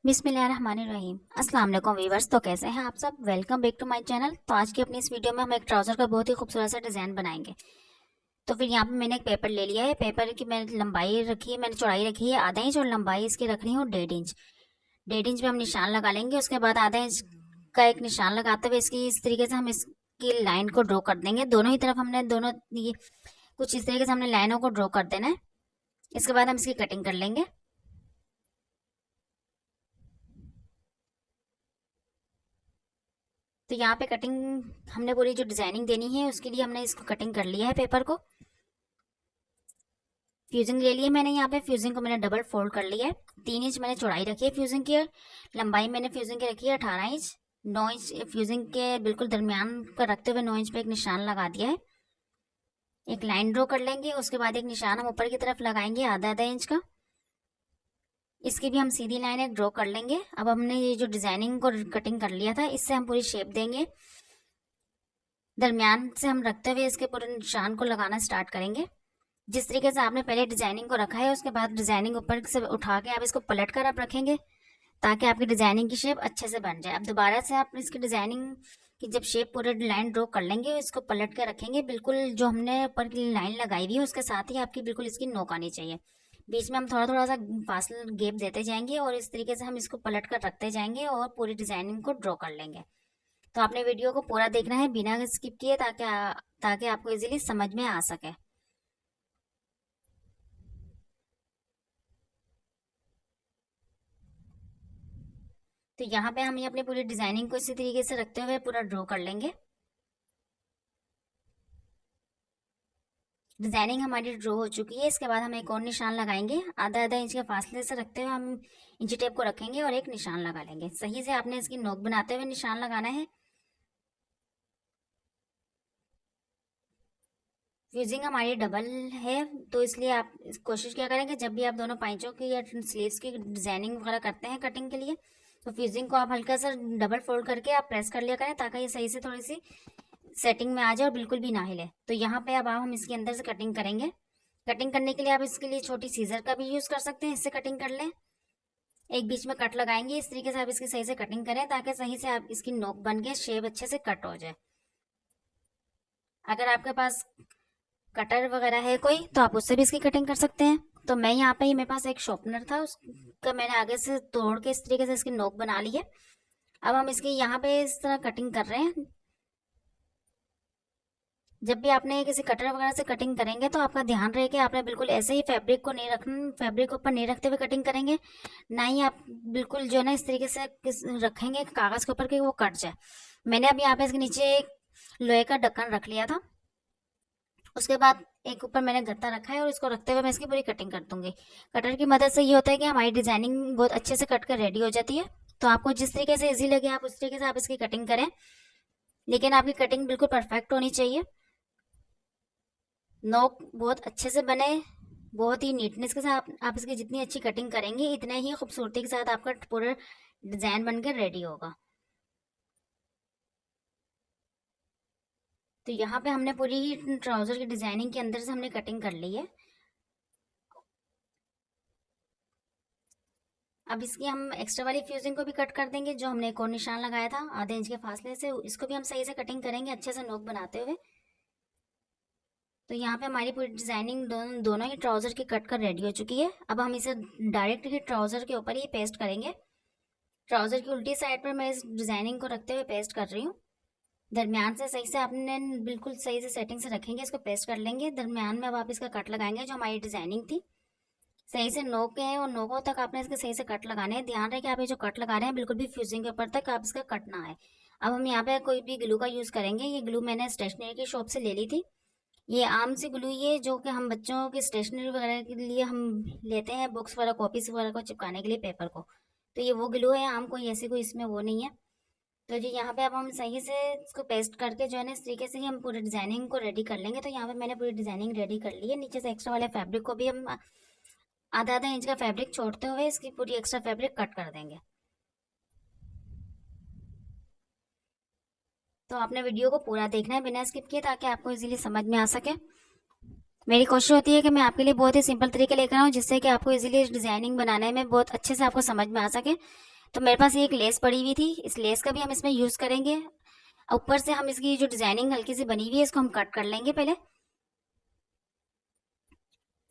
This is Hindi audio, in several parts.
बिस्मिल्लाहिर्रहमानिर्रहीम। अस्सलाम वालेकुम वीवर्स। तो कैसे हैं आप सब? Welcome back to my channel. तो आज की अपनी इस वीडियो में हम एक ट्राउज़र का बहुत ही खूबसूरत सा डिज़ाइन बनाएंगे। तो फिर यहाँ पे मैंने एक पेपर ले लिया है। पेपर की मैंने लंबाई रखी है, मैंने चौड़ाई रखी है आधा इंच और लंबाई इसकी रख रही हूँ 1.5 इंच। 1.5 इंच पे हम निशान लगा लेंगे। उसके बाद आधा इंच का एक निशान लगाते हुए इसकी इस तरीके से हम इसकी लाइन को ड्रॉ कर देंगे। दोनों ही तरफ हमने दोनों ये कुछ इस तरीके से हमने लाइनों को ड्रॉ कर देना है। इसके बाद हम इसकी कटिंग कर लेंगे। तो यहाँ पे कटिंग हमने पूरी जो डिजाइनिंग देनी है उसके लिए हमने इसको कटिंग कर लिया है पेपर को। फ्यूजिंग ले लिए मैंने। यहाँ पे फ्यूजिंग को मैंने डबल फोल्ड कर लिया है। 3 इंच मैंने चौड़ाई रखी है फ्यूजिंग की। लंबाई मैंने फ्यूजिंग की रखी है 18 इंच। 9 इंच फ्यूजिंग के बिल्कुल दरमियान पर रखते हुए 9 इंच पे एक निशान लगा दिया है। एक लाइन ड्रॉ कर लेंगे। उसके बाद एक निशान हम ऊपर की तरफ लगाएंगे आधा आधा इंच का। इसकी भी हम सीधी लाइन एक ड्रॉ कर लेंगे। अब हमने ये जो डिजाइनिंग को कटिंग कर लिया था इससे हम पूरी शेप देंगे। दरमियान से हम रखते हुए इसके पूरे निशान को लगाना स्टार्ट करेंगे। जिस तरीके से आपने पहले डिजाइनिंग को रखा है उसके बाद डिजाइनिंग ऊपर से उठा के आप इसको पलट कर आप रखेंगे ताकि आपकी डिजाइनिंग की शेप अच्छे से बन जाए। अब दोबारा से आप इसकी डिजाइनिंग की जब शेप पूरे लाइन ड्रॉ कर लेंगे इसको पलट कर रखेंगे। बिल्कुल जो हमने ऊपर की लाइन लगाई हुई है उसके साथ ही आपकी बिल्कुल इसकी नोक आनी चाहिए। बीच में हम थोड़ा थोड़ा सा फासला गैप देते जाएंगे और इस तरीके से हम इसको पलट कर रखते जाएंगे और पूरी डिजाइनिंग को ड्रॉ कर लेंगे। तो आपने वीडियो को पूरा देखना है बिना स्किप किए ताकि आपको इजीली समझ में आ सके। तो यहाँ पे हम ये अपनी पूरी डिजाइनिंग को इसी तरीके से रखते हुए पूरा ड्रॉ कर लेंगे। डिजाइनिंग हमारी ड्रॉ हो चुकी है। इसके बाद हम एक और निशान लगाएंगे। आधा आधा इंच के फासले से रखते हुए हम इंची टेप को रखेंगे और एक निशान लगा लेंगे। सही से आपने इसकी नोक बनाते हुए निशान लगाना है। फ्यूजिंग हमारी डबल है तो इसलिए आप कोशिश क्या करेंगे जब भी आप दोनों पाइचों की या स्लीव्स की डिजाइनिंग वगैरह करते हैं कटिंग के लिए तो फ्यूजिंग को आप हल्का सा डबल फोल्ड करके आप प्रेस कर लिया करें ताकि ये सही से थोड़ी सी सेटिंग में आ जाए और बिल्कुल भी ना हिले। तो यहाँ पे अब हम इसके अंदर से कटिंग करेंगे। कटिंग करने के लिए आप इसके लिए छोटी सीजर का भी यूज कर सकते हैं, इससे कटिंग कर लें। एक बीच में कट लगाएंगे। इस तरीके से आप इसकी सही से कटिंग करें ताकि सही से आप इसकी नोक बन के शेप अच्छे से कट हो जाए। अगर आपके पास कटर वगैरह है कोई तो आप उससे भी इसकी कटिंग कर सकते हैं। तो मैं यहाँ पे मेरे पास एक शॉर्पनर था उसका मैंने आगे से तोड़ के इस तरीके से इसकी नोक बना ली है। अब हम इसकी यहाँ पे इस तरह कटिंग कर रहे हैं। जब भी आपने किसी कटर वगैरह से कटिंग करेंगे तो आपका ध्यान रहे कि आपने बिल्कुल ऐसे ही फैब्रिक को नहीं रखना, फैब्रिक ऊपर नहीं रखते हुए कटिंग करेंगे। ना ही आप बिल्कुल जो है ना इस तरीके से रखेंगे कागज के ऊपर कि वो कट जाए। मैंने अब यहाँ पे इसके नीचे एक लोहे का ढक्कन रख लिया था। उसके बाद एक ऊपर मैंने गत्ता रखा है और इसको रखते हुए मैं इसकी पूरी कटिंग कर दूंगी। कटर की मदद से ये होता है कि हमारी डिजाइनिंग बहुत अच्छे से कट कर रेडी हो जाती है। तो आपको जिस तरीके से इजी लगे आप उस तरीके से आप इसकी कटिंग करें, लेकिन आपकी कटिंग बिल्कुल परफेक्ट होनी चाहिए। नोक बहुत अच्छे से बने, बहुत ही नीटनेस के साथ आप इसकी जितनी अच्छी कटिंग करेंगे इतने ही खूबसूरती के साथ आपका पूरा डिजाइन बनकर रेडी होगा। तो यहाँ पे हमने पूरी ट्राउजर की डिजाइनिंग के अंदर से हमने कटिंग कर ली है। अब इसकी हम एक्स्ट्रा वाली फ्यूजिंग को भी कट कर देंगे जो हमने एक और निशान लगाया था आधे इंच के फासले से। इसको भी हम सही से कटिंग करेंगे अच्छे से नोक बनाते हुए। तो यहाँ पे हमारी पूरी डिजाइनिंग दोनों ही ट्राउजर की कट कर रेडी हो चुकी है। अब हम इसे डायरेक्ट ही ट्राउजर के ऊपर ही पेस्ट करेंगे। ट्राउजर की उल्टी साइड पर मैं इस डिजाइनिंग को रखते हुए पेस्ट कर रही हूँ। दरमियान से सही से आपने बिल्कुल सही से सेटिंग से रखेंगे, इसको पेस्ट कर लेंगे। दरमियान में अब आप इसका कट लगाएंगे जो हमारी डिजाइनिंग थी। सही से नोक है और नोकों तक आपने इसके सही से कट लगाने हैं। ध्यान रहे कि आप ये जो कट लगा रहे हैं बिल्कुल भी फ्यूजिंग के ऊपर तक आप इसका कट ना आए। अब हम यहाँ पे कोई भी ग्लू का यूज करेंगे। ये ग्लू मैंने स्टेशनरी की शॉप से ले ली थी। ये आम सी ग्लू ये जो कि हम बच्चों की स्टेशनरी वगैरह के लिए हम लेते हैं, बुक्स वगैरह कॉपीज वगैरह को चिपकाने के लिए पेपर को। तो ये वो ग्लू है आम, कोई ऐसी कोई इसमें वो नहीं है। तो जी यहाँ पे अब हम सही से इसको पेस्ट करके जो है ना इस तरीके से ही हम पूरी डिजाइनिंग को रेडी कर लेंगे। तो यहाँ पे मैंने पूरी डिजाइनिंग रेडी कर ली है। नीचे से एक्स्ट्रा वाले फैब्रिक को भी हम आधा आधा इंच का फैब्रिक छोड़ते हुए इसकी पूरी एक्स्ट्रा फैब्रिक कट कर देंगे। तो आपने वीडियो को पूरा देखना है बिना स्किप किए ताकि आपको इजीली समझ में आ सके। मेरी कोशिश होती है कि मैं आपके लिए बहुत ही सिंपल तरीके लेकर आऊँ, जिससे कि आपको इजीली डिजाइनिंग बनाने में बहुत अच्छे से आपको समझ में आ सके। तो मेरे पास ये एक लेस पड़ी हुई थी, इस लेस का भी हम इसमें यूज़ करेंगे। ऊपर से हम इसकी जो डिजाइनिंग हल्की सी बनी हुई है इसको हम कट कर लेंगे पहले।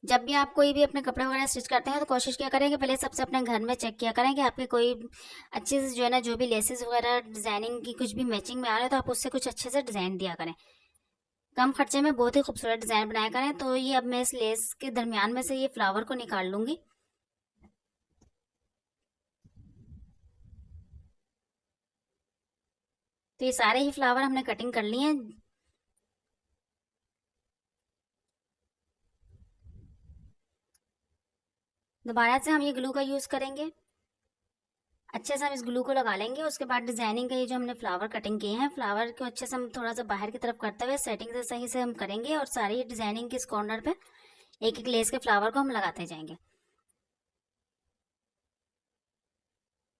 जब भी आप कोई भी अपने कपड़े वगैरह स्टिच करते हैं तो कोशिश क्या करें कि पहले सबसे अपने घर में चेक किया करें कि आपके कोई अच्छे से जो है ना, जो भी लेसेस वगैरह डिजाइनिंग की कुछ भी मैचिंग में आ रहा है तो आप उससे कुछ अच्छे से डिजाइन दिया करें। कम खर्चे में बहुत ही खूबसूरत डिजाइन बनाया करें। तो ये अब मैं इस लेस के दरमियान में से ये फ्लावर को निकाल लूंगी। तो ये सारे ही फ्लावर हमने कटिंग कर लिए हैं। दोबारा से हम ये ग्लू का यूज करेंगे, अच्छे से हम इस ग्लू को लगा लेंगे। उसके बाद डिजाइनिंग का ये जो हमने फ्लावर कटिंग किए हैं, फ्लावर को अच्छे से हम थोड़ा सा बाहर की तरफ करते हुए सेटिंग से सही से हम करेंगे, और सारी डिजाइनिंग के इस कॉर्नर पे एक एक लेस के फ्लावर को हम लगाते जाएंगे।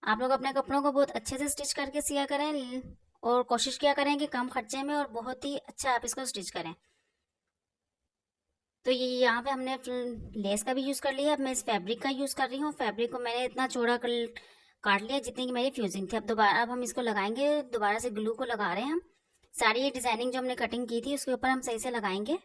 आप लोग अपने कपड़ों को बहुत अच्छे से स्टिच करके सिया करें, और कोशिश किया करें कि कम खर्चे में और बहुत ही अच्छा आप इसको स्टिच करें। तो ये यहाँ पे हमने लेस का भी यूज़ कर लिया। अब मैं इस फैब्रिक का यूज़ कर रही हूँ। फैब्रिक को मैंने इतना चौड़ा काट लिया जितनी की मेरी फ्यूजिंग थी। अब हम इसको लगाएंगे, दोबारा से ग्लू को लगा रहे हैं हम। सारी ये डिजाइनिंग जो हमने कटिंग की थी उसके ऊपर हम सही से लगाएंगे।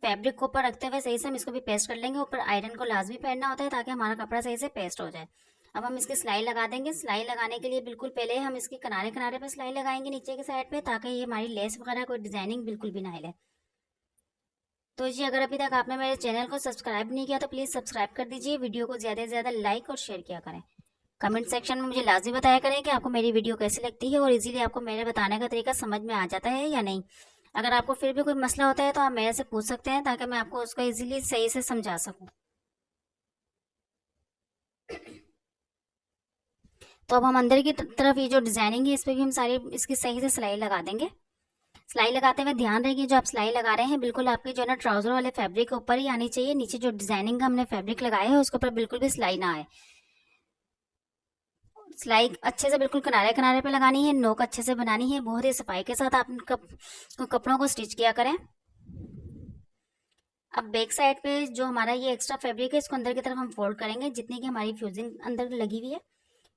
फैब्रिक को ऊपर रखते हुए सही से हम इसको भी पेस्ट कर लेंगे। ऊपर आयरन को लाजमी पहनना होता है ताकि हमारा कपड़ा सही से पेस्ट हो जाए। अब हम इसकी सिलाई लगा देंगे। सिलाई लगाने के लिए बिल्कुल पहले हम इसके किनारे किनारे पे सिलाई लगाएंगे नीचे के साइड पे, ताकि ये हमारी लेस वगैरह कोई डिजाइनिंग बिल्कुल भी ना हिले। तो जी, अगर अभी तक आपने मेरे चैनल को सब्सक्राइब नहीं किया तो प्लीज़ सब्सक्राइब कर दीजिए। वीडियो को ज़्यादा से ज़्यादा लाइक और शेयर किया करें। कमेंट सेक्शन में मुझे लाजमी बताया करें कि आपको मेरी वीडियो कैसी लगती है और इजीली आपको मेरे बताने का तरीका समझ में आ जाता है या नहीं। अगर आपको फिर भी कोई मसला होता है तो आप मेरे से पूछ सकते हैं, ताकि मैं आपको उसको इजीली सही से समझा सकूं। तो अब हम अंदर की तरफ ये जो डिजाइनिंग है इस पर भी हम सारी इसकी सही से सिलाई लगा देंगे। सिलाई लगाते हुए ध्यान रखिए, जो आप सिलाई लगा रहे हैं बिल्कुल आपके जो है ना ट्राउजर वाले फैब्रिक के ऊपर ही आनी चाहिए। नीचे जो डिजाइनिंग का हमने फैब्रिक लगाया है उसके ऊपर बिल्कुल भी सिलाई ना आए। सिलाई अच्छे से बिल्कुल किनारे किनारे पे लगानी है, नोक अच्छे से बनानी है। बहुत ही सफाई के साथ आप कपड़ों को स्टिच किया करें। अब बैक साइड पे जो हमारा ये एक्स्ट्रा फैब्रिक है इसको अंदर की तरफ हम फोल्ड करेंगे, जितनी की हमारी फ्यूजिंग अंदर लगी हुई है।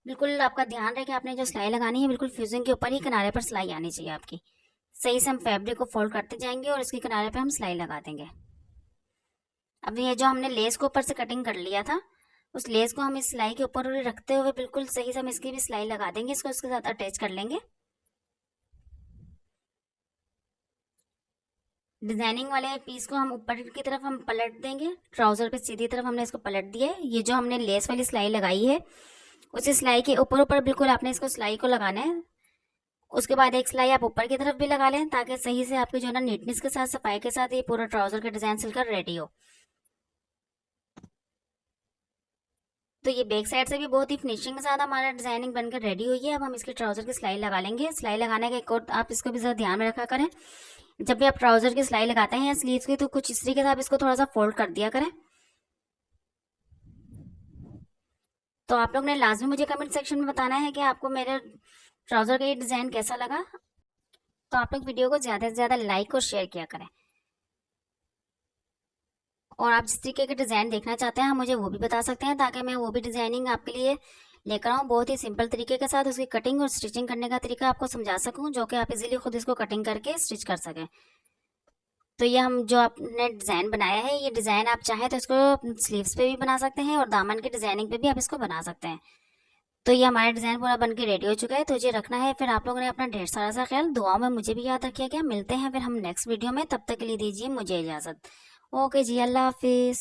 बिल्कुल आपका ध्यान रहे कि आपने जो सिलाई लगानी है बिल्कुल फ्यूजिंग के ऊपर ही किनारे पर सिलाई आनी चाहिए आपकी। सही से हम फैब्रिक को फोल्ड करते जाएंगे और इसके किनारे पे हम सिलाई लगा देंगे। अब ये जो हमने लेस को ऊपर से कटिंग कर लिया था, उस लेस को हम इस सिलाई के ऊपर रखते हुए बिल्कुल सही से हम इसकी भी सिलाई लगा देंगे। इसको उसके साथ अटैच कर लेंगे। डिजाइनिंग वाले पीस को हम ऊपर की तरफ हम पलट देंगे। ट्राउजर पे सीधी तरफ हमने इसको पलट दिया है। ये जो हमने लेस वाली सिलाई लगाई है उसी सिलाई के ऊपर ऊपर बिल्कुल आपने इसको सिलाई को लगाना है। उसके बाद एक सिलाई आप ऊपर की तरफ भी लगा लें, ताकि सही से आपकी जो है ना नीटनेस के साथ सफाई के साथ ये पूरा ट्राउजर का डिजाइन सिलकर रेडी हो। तो ये बैक साइड से भी बहुत ही फिनिशिंग के साथ हमारा डिजाइनिंग बनकर रेडी हुई है। अब हम इसके ट्राउजर की सिलाई लगा लेंगे। सिलाई लगाने का एक और आप इसको भी जरा ध्यान में रखा करें, जब भी आप ट्राउजर की सिलाई लगाते हैं या स्लीव्स की तो कुछ इस तरीके से आप इसको थोड़ा सा फोल्ड कर दिया करें। तो आप लोग ने लाजमी मुझे कमेंट सेक्शन में बताना है कि आपको मेरे ट्राउजर का ये डिजाइन कैसा लगा। तो आप लोग वीडियो को ज्यादा से ज्यादा लाइक और शेयर किया करें, और आप जिस तरीके के डिजाइन देखना चाहते हैं मुझे वो भी बता सकते हैं, ताकि मैं वो भी डिजाइनिंग आपके लिए लेकर आऊँ बहुत ही सिंपल तरीके के साथ। उसकी कटिंग और स्टिचिंग करने का तरीका आपको समझा सकूं, जो कि आप इजीली खुद इसको कटिंग करके स्टिच कर सकें। तो ये हम जो आपने डिज़ाइन बनाया है, ये डिज़ाइन आप चाहें तो इसको स्लीव्स पे भी बना सकते हैं और दामन की डिजाइनिंग पे भी आप इसको बना सकते हैं। तो ये हमारा डिज़ाइन पूरा बन के रेडी हो चुका है। तो ये रखना है। फिर आप लोगों ने अपना ढेर सारा सा ख्याल, दुआ में मुझे भी याद रखिए। क्या मिलते हैं फिर हम नेक्स्ट वीडियो में, तब तक के लिए दीजिए मुझे इजाज़त। ओके जी, अल्लाह हाफिज़।